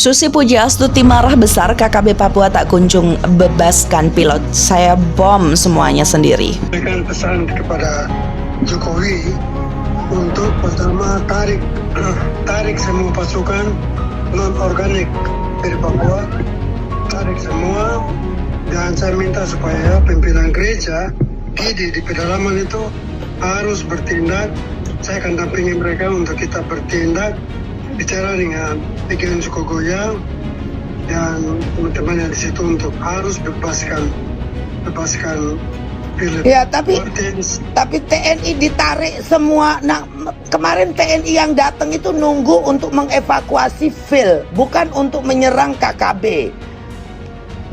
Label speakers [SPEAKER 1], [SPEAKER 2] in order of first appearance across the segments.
[SPEAKER 1] Susi Pujiastuti marah besar KKB Papua tak kunjung bebaskan pilot. Saya bom semuanya sendiri.
[SPEAKER 2] Berikan pesan kepada Jokowi untuk pertama tarik semua pasukan non organik dari Papua, tarik semua, dan saya minta supaya pimpinan gereja di pedalaman itu harus bertindak. Saya akan dampingi mereka untuk kita bertindak, bicara dengan Egyanus Kogoya dan teman-teman yang di situ untuk harus bebaskan Philip.
[SPEAKER 3] Ya, tapi TNI ditarik semua. Nah, kemarin TNI yang datang itu nunggu untuk mengevakuasi Phil, bukan untuk menyerang KKB.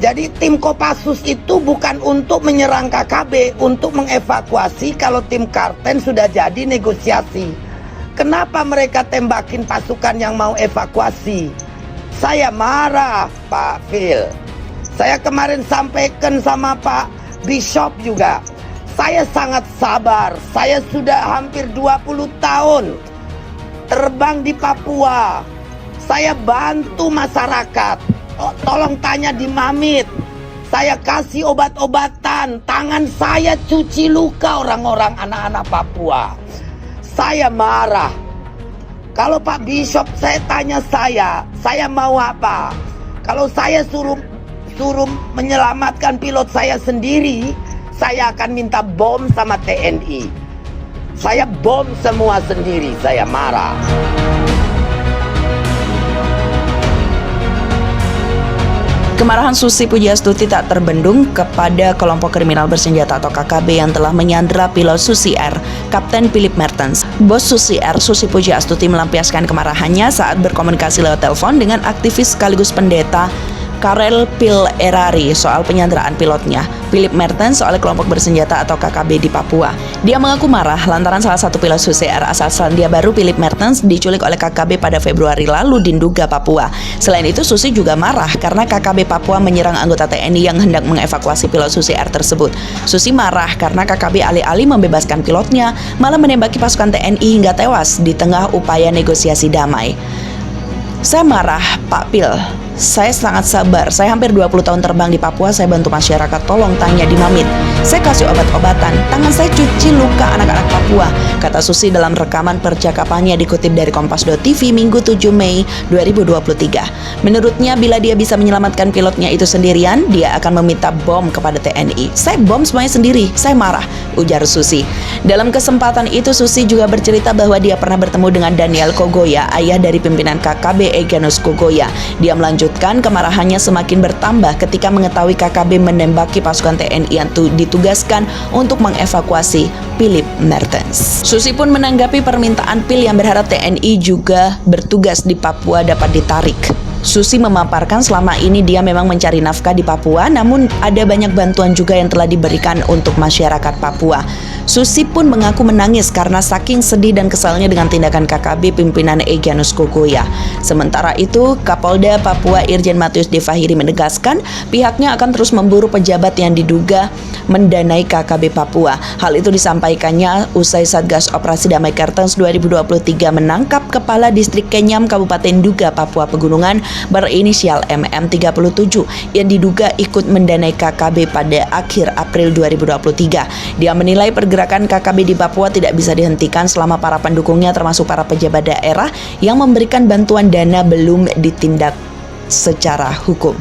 [SPEAKER 3] Jadi tim Kopassus itu bukan untuk menyerang KKB, untuk mengevakuasi kalau tim Karten sudah jadi negosiasi. Kenapa mereka tembakin pasukan yang mau evakuasi? Saya marah, Pak Phil. Saya kemarin sampaikan sama Pak Bishop juga. Saya sangat sabar. Saya sudah hampir 20 tahun terbang di Papua. Saya bantu masyarakat. Tolong tanya di Mamit. Saya kasih obat-obatan. Tangan saya cuci luka orang-orang anak-anak Papua. Saya marah. Kalau Pak Bishop saya tanya saya mau apa? Kalau saya suruh menyelamatkan pilot saya sendiri, saya akan minta bom sama TNI. Saya bom semua sendiri, saya marah.
[SPEAKER 1] Kemarahan Susi Pujiastuti tak terbendung kepada kelompok kriminal bersenjata atau KKB yang telah menyandera pilot Susi Air, Kapten Philip Mertens. Bos Susi Air, Susi Pujiastuti, melampiaskan kemarahannya saat berkomunikasi lewat telepon dengan aktivis sekaligus pendeta Karel Pil Erari soal penyanderaan pilotnya, Philip Mertens, oleh kelompok bersenjata atau KKB di Papua. Dia mengaku marah lantaran salah satu pilot Susi Air asal Selandia Baru, Philip Mertens, diculik oleh KKB pada Februari lalu di Nduga, Papua. Selain itu, Susi juga marah karena KKB Papua menyerang anggota TNI yang hendak mengevakuasi pilot Susi Air tersebut. Susi marah karena KKB alih-alih membebaskan pilotnya, malah menembaki pasukan TNI hingga tewas di tengah upaya negosiasi damai. Saya marah, Pak Pil. Saya sangat sabar. Saya hampir 20 tahun terbang di Papua. Saya bantu masyarakat. Tolong tanya di Mamit. Saya kasih obat-obatan. Tangan saya cuci luka anak-anak Papua, kata Susi dalam rekaman percakapannya dikutip dari Kompas.tv Minggu 7 Mei 2023. Menurutnya, bila dia bisa menyelamatkan pilotnya itu sendirian, dia akan meminta bom kepada TNI. Saya bom semuanya sendiri. Saya marah, ujar Susi. Dalam kesempatan itu, Susi juga bercerita bahwa dia pernah bertemu dengan Daniel Kogoya, ayah dari pimpinan KKB Egyanus Kogoya. Dia melanjutkan kemarahannya semakin bertambah ketika mengetahui KKB menembaki pasukan TNI yang ditugaskan untuk mengevakuasi Philip Mertens. Susi pun menanggapi permintaan Phil yang berharap TNI juga bertugas di Papua dapat ditarik. Susi memaparkan selama ini dia memang mencari nafkah di Papua, namun ada banyak bantuan juga yang telah diberikan untuk masyarakat Papua. Susi pun mengaku menangis karena saking sedih dan kesalnya dengan tindakan KKB pimpinan Egyanus Kogoya. Sementara itu, Kapolda Papua Irjen Matius Devahiri menegaskan pihaknya akan terus memburu pejabat yang diduga mendanai KKB Papua. Hal itu disampaikannya usai Satgas Operasi Damai Kartens 2023 menangkap Kepala Distrik Kenyam Kabupaten Nduga, Papua Pegunungan berinisial MM37 yang diduga ikut mendanai KKB pada akhir April 2023. Dia menilai pergerakan KKB di Papua tidak bisa dihentikan selama para pendukungnya termasuk para pejabat daerah yang memberikan bantuan dana belum ditindak secara hukum.